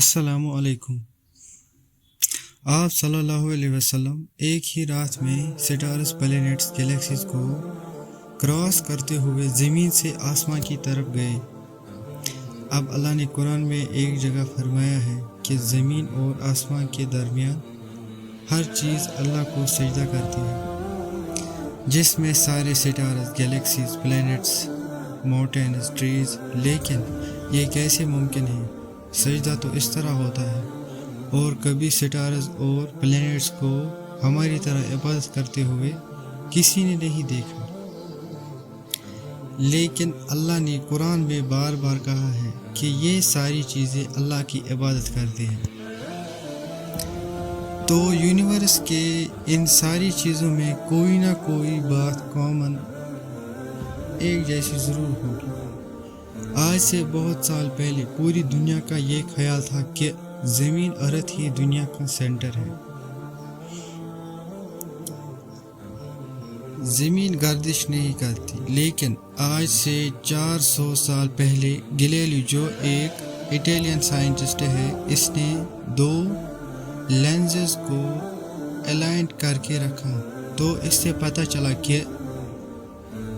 السلام علیکم۔ آپ صلی اللہ علیہ وسلم ایک ہی رات میں سٹارز، پلینٹس، گلیکسیز کو کراس کرتے ہوئے زمین سے آسمان کی طرف گئے۔ اب اللہ نے قرآن میں ایک جگہ فرمایا ہے کہ زمین اور آسمان کے درمیان ہر چیز اللہ کو سجدہ کرتی ہے، جس میں سارے stars, galaxies, planets, mountains, trees. لیکن یہ کیسے ممکن ہے؟ سجدہ تو اس طرح ہوتا ہے، اور کبھی سٹارز اور پلینٹس کو ہماری طرح عبادت کرتے ہوئے کسی نے نہیں دیکھا۔ لیکن اللہ نے قرآن میں بار بار کہا ہے کہ یہ ساری چیزیں اللہ کی عبادت کرتی ہیں۔ تو یونیورس کے ان ساری چیزوں میں کوئی نہ کوئی بات کامن، ایک جیسی ضرور ہوگی۔ آج سے بہت سال پہلے پوری دنیا کا یہ خیال تھا کہ زمین ارتھ ہی دنیا کا سینٹر ہے۔ زمین گردش نہیں کرتی۔ لیکن آج سے 400 سال پہلے گلیلیو، جو ایک اٹیلین سائنٹسٹ ہے، اس نے 2 لینزز کو الائنڈ کر کے رکھا، تو اس سے پتہ چلا کہ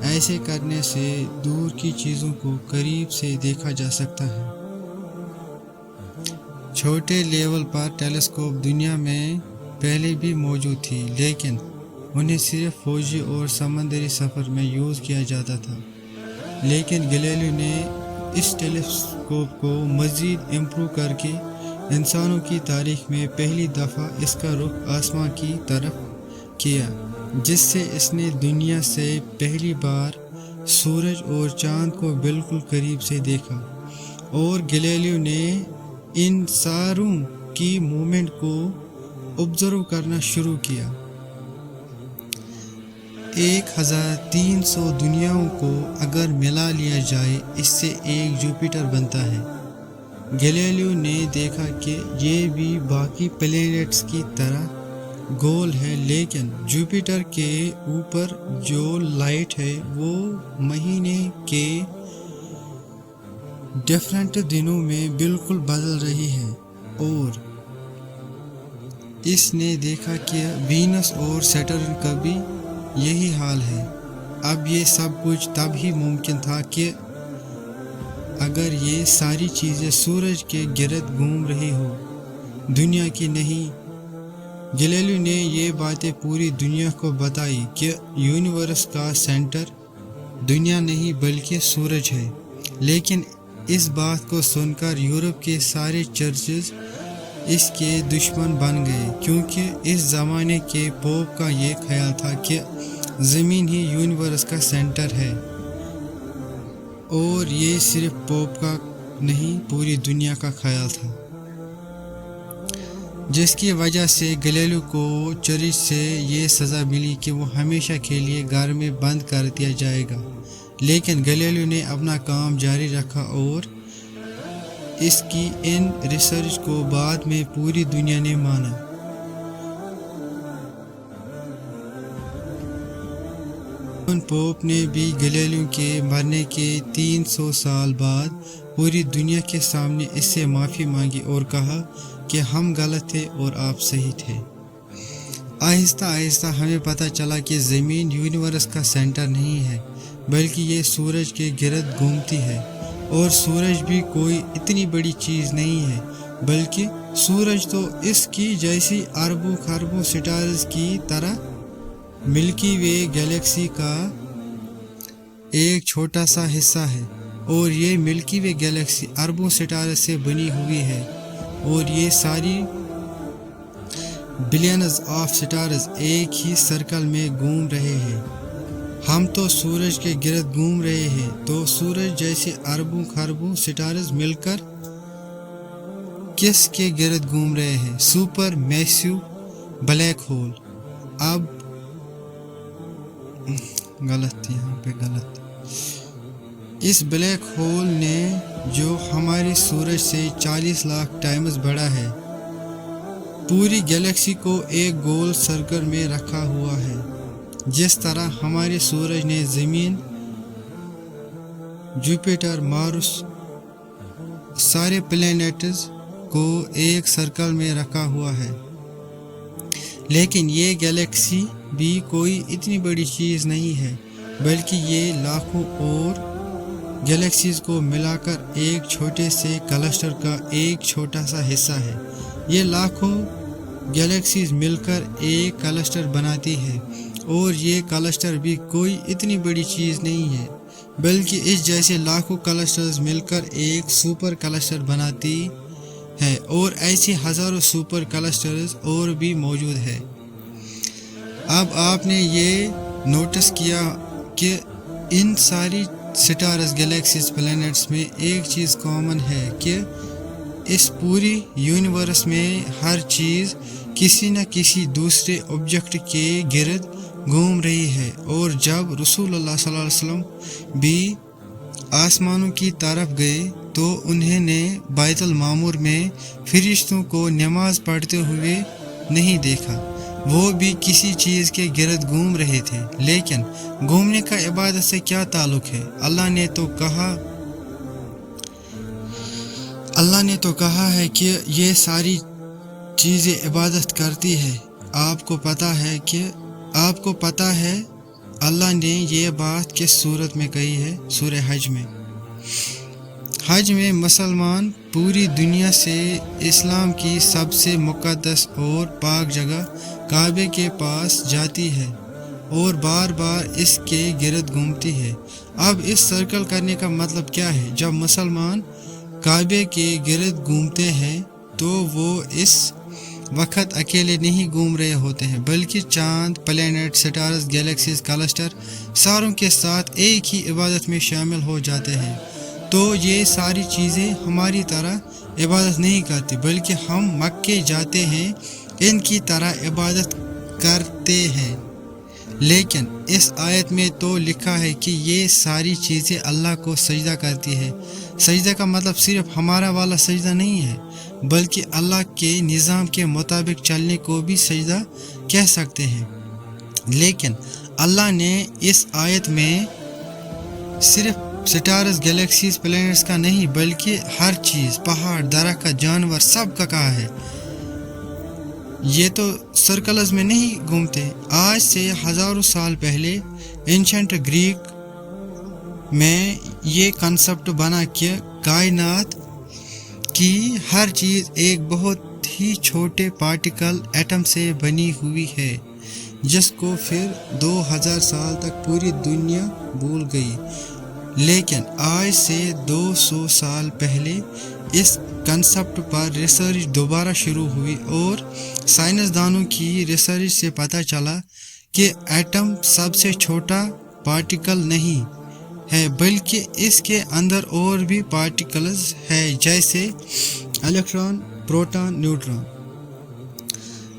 ایسے کرنے سے دور کی چیزوں کو قریب سے دیکھا جا سکتا ہے۔ چھوٹے لیول پر ٹیلیسکوپ دنیا میں پہلے بھی موجود تھی، لیکن انہیں صرف فوجی اور سمندری سفر میں یوز کیا جاتا تھا۔ لیکن گلیلیو نے اس ٹیلیسکوپ کو مزید امپروو کر کے انسانوں کی تاریخ میں پہلی دفعہ اس کا رخ آسمان کی طرف کیا، جس سے اس نے دنیا سے پہلی بار سورج اور چاند کو بالکل قریب سے دیکھا۔ اور گلیلیو نے ان ستاروں کی موومنٹ کو آبزرو کرنا شروع کیا۔ 1300 دنیاؤں کو اگر ملا لیا جائے، اس سے ایک جوپیٹر بنتا ہے۔ گلیلیو نے دیکھا کہ یہ بھی باقی پلینٹس کی طرح گول ہے، لیکن جوپیٹر کے اوپر جو لائٹ ہے وہ مہینے کے ڈیفرنٹ دنوں میں بالکل بدل رہی ہے۔ اور اس نے دیکھا کہ وینس اور سیٹرن کا بھی یہی حال ہے۔ اب یہ سب کچھ تب ہی ممکن تھا کہ اگر یہ ساری چیزیں سورج کے گرد گھوم رہی ہو، دنیا کی نہیں۔ گلیلیو نے یہ باتیں پوری دنیا کو بتائی کہ یونیورس کا سینٹر دنیا نہیں بلکہ سورج ہے۔ لیکن اس بات کو سن کر یورپ کے سارے چرچز اس کے دشمن بن گئے، کیونکہ اس زمانے کے پوپ کا یہ خیال تھا کہ زمین ہی یونیورس کا سینٹر ہے۔ اور یہ صرف پوپ کا نہیں، پوری دنیا کا خیال تھا، جس کی وجہ سے گلیلیو کو چرچ سے یہ سزا ملی کہ وہ ہمیشہ کے لیے گھر میں بند کر دیا جائے گا۔ لیکن گلیلیو نے اپنا کام جاری رکھا اور اس کی ان ریسرچ کو بعد میں پوری دنیا نے مانا۔ پوپ نے بھی گلیلیو کے مرنے کے 300 سال بعد پوری دنیا کے سامنے اس سے معافی مانگی اور کہا کہ ہم غلط تھے اور آپ صحیح تھے۔ آہستہ آہستہ ہمیں پتہ چلا کہ زمین یونیورس کا سینٹر نہیں ہے، بلکہ یہ سورج کے گرد گھومتی ہے۔ اور سورج بھی کوئی اتنی بڑی چیز نہیں ہے، بلکہ سورج تو اس کی جیسی اربوں خربوں سٹارز کی طرح ملکی وے گلیکسی کا ایک چھوٹا سا حصہ ہے۔ اور یہ ملکی وے گلیکسی اربوں ستاروں سے بنی ہوئی ہے، اور یہ ساری بلینز آف سٹارز ایک ہی سرکل میں گھوم رہے ہیں۔ ہم تو سورج کے گرد گھوم رہے ہیں، تو سورج جیسے اربوں خربوں سٹارز مل کر کس کے گرد گھوم رہے ہیں؟ Super massive black hole. اب غلط اس بلیک ہول نے، جو ہمارے سورج سے 40 لاکھ ٹائمز بڑا ہے، پوری گلیکسی کو ایک گول سرکل میں رکھا ہوا ہے۔ جس طرح ہمارے سورج نے زمین، جوپیٹر، مارس، سارے پلینٹس को एक सर्कल में रखा हुआ है, लेकिन ये गैलेक्सी भी कोई इतनी बड़ी चीज़ नहीं है, बल्कि ये लाखों और गैलेक्सीज को मिलाकर एक छोटे से क्लस्टर का एक छोटा सा हिस्सा है। ये लाखों गैलेक्सीज मिलकर एक क्लस्टर बनाती है, और ये क्लस्टर भी कोई इतनी बड़ी चीज़ नहीं है, बल्कि इस जैसे लाखों क्लस्टर्स मिलकर एक सुपर क्लस्टर बनाती है, और ऐसे हज़ारों सुपर क्लस्टर्स और भी मौजूद है। अब आपने ये नोटिस किया कि इन सारी स्टार्स, गैलेक्सीज, प्लैनेट्स में एक चीज़ कॉमन है कि इस पूरी यूनिवर्स में हर चीज़ किसी न किसी दूसरे ऑब्जेक्ट के गिर्द घूम रही है। और जब रसूलुल्लाह सल्लल्लाहु अलैहि वसल्लम भी आसमानों की तरफ गए तो उन्होंने बैतुल मामूर में फरिश्तों को नमाज पढ़ते हुए नहीं देखा, वो भी किसी चीज़ के गिर्द घूम रहे थे। लेकिन घूमने का इबादत से क्या ताल्लुक है? अल्लाह ने तो कहा है कि ये सारी चीज़ें इबादत करती है। आपको पता है अल्लाह ने ये बात किस सूरत में कही है? सूरह हज में मुसलमान पूरी दुनिया से इस्लाम की सबसे मुक़द्दस और पाक जगह काबे के पास जाती है और बार बार इसके गिर्द घूमती है। अब इस सर्कल करने का मतलब क्या है? जब मुसलमान काबे के गिर्द घूमते हैं तो वो इस वक्त अकेले नहीं घूम रहे होते हैं, बल्कि चांद, प्लैनेट, स्टार्स, गैलेक्सीज, क्लस्टर सारों के साथ एक ही इबादत में शामिल हो जाते हैं। तो ये सारी चीज़ें हमारी तरह इबादत नहीं करती, बल्कि हम मक्के जाते हैं इनकी तरह इबादत करते हैं। लेकिन इस आयत में तो लिखा है कि ये सारी चीज़ें अल्लाह को सजदा करती है। सजदा का मतलब सिर्फ हमारा वाला सजदा नहीं है, बल्कि अल्लाह के निज़ाम के मुताबिक चलने को भी सजदा कह सकते हैं। लेकिन अल्लाह ने इस आयत में सिर्फ स्टार्स, गैलेक्सीज, प्लैनेट्स का नहीं, बल्कि हर चीज़, पहाड़, दरख्त, जानवर, सब का कहा है। ये तो सर्कल्स में नहीं घूमते। आज से हज़ारों साल पहले एंशंट ग्रीक में ये कंसेप्ट बना कि कायनात की हर चीज़ एक बहुत ही छोटे पार्टिकल एटम से बनी हुई है, जिसको फिर 2000 साल तक पूरी दुनिया भूल गई। लेकिन आज से 200 साल पहले इस कंसेप्ट पर रिसर्च दोबारा शुरू हुई और साइंसदानों की रिसर्च से पता चला कि एटम सबसे छोटा पार्टिकल नहीं है, बल्कि इसके अंदर और भी पार्टिकल्स है, जैसे इलेक्ट्रॉन, प्रोटॉन, न्यूट्रॉन।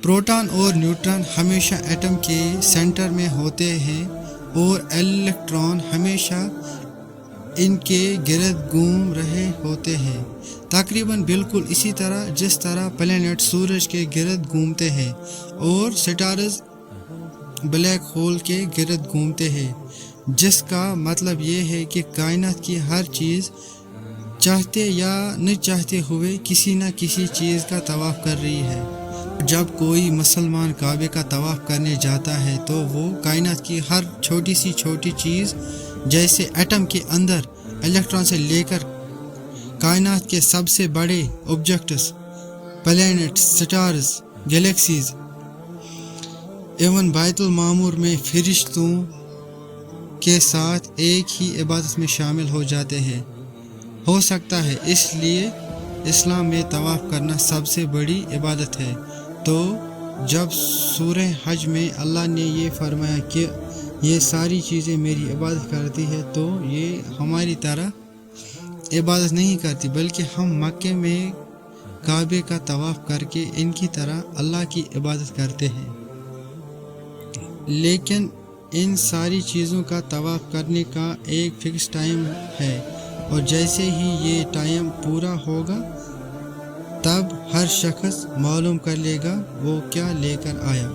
प्रोटॉन और न्यूट्रॉन हमेशा एटम के सेंटर में होते हैं और इलेक्ट्रॉन हमेशा इनके गिर्द घूम रहे होते हैं, तकरीबन बिल्कुल इसी तरह जिस तरह प्लैनेट सूरज के गिर्द घूमते हैं और स्टार्स ब्लैक होल के गिर्द घूमते हैं। जिसका मतलब ये है कि कायनात की हर चीज़ चाहते या न चाहते हुए किसी न किसी चीज़ का तवाफ़ कर रही है। जब कोई मुसलमान काबे का तवाफ़ करने जाता है तो वो कायनात की हर छोटी सी छोटी चीज़, जैसे एटम के अंदर इलेक्ट्रॉन से लेकर कायनात के सबसे बड़े ऑब्जेक्ट्स, प्लैनेट्स, स्टार्स, गैलेक्सीज, एवं बैतुल मामूर में फरिश्तों के साथ एक ही इबादत में शामिल हो जाते हैं। हो सकता है इसलिए इस्लाम में तवाफ़ करना सबसे बड़ी इबादत है। तो जब सूरह हज में अल्लाह ने ये फरमाया कि ये सारी चीज़ें मेरी इबादत करती है, तो ये हमारी तरह इबादत नहीं करती, बल्कि हम मक्के में काबे का तवाफ़ करके इनकी तरह अल्लाह की इबादत करते हैं। लेकिन इन सारी चीज़ों का तवाफ़ करने का एक फ़िक्स टाइम है, और जैसे ही ये टाइम पूरा होगा तब हर शख्स मालूम कर लेगा वो क्या लेकर आया।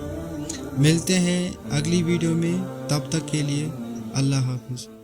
मिलते हैं अगली वीडियो में, तब तक के लिए अल्लाह हाफ़िज़।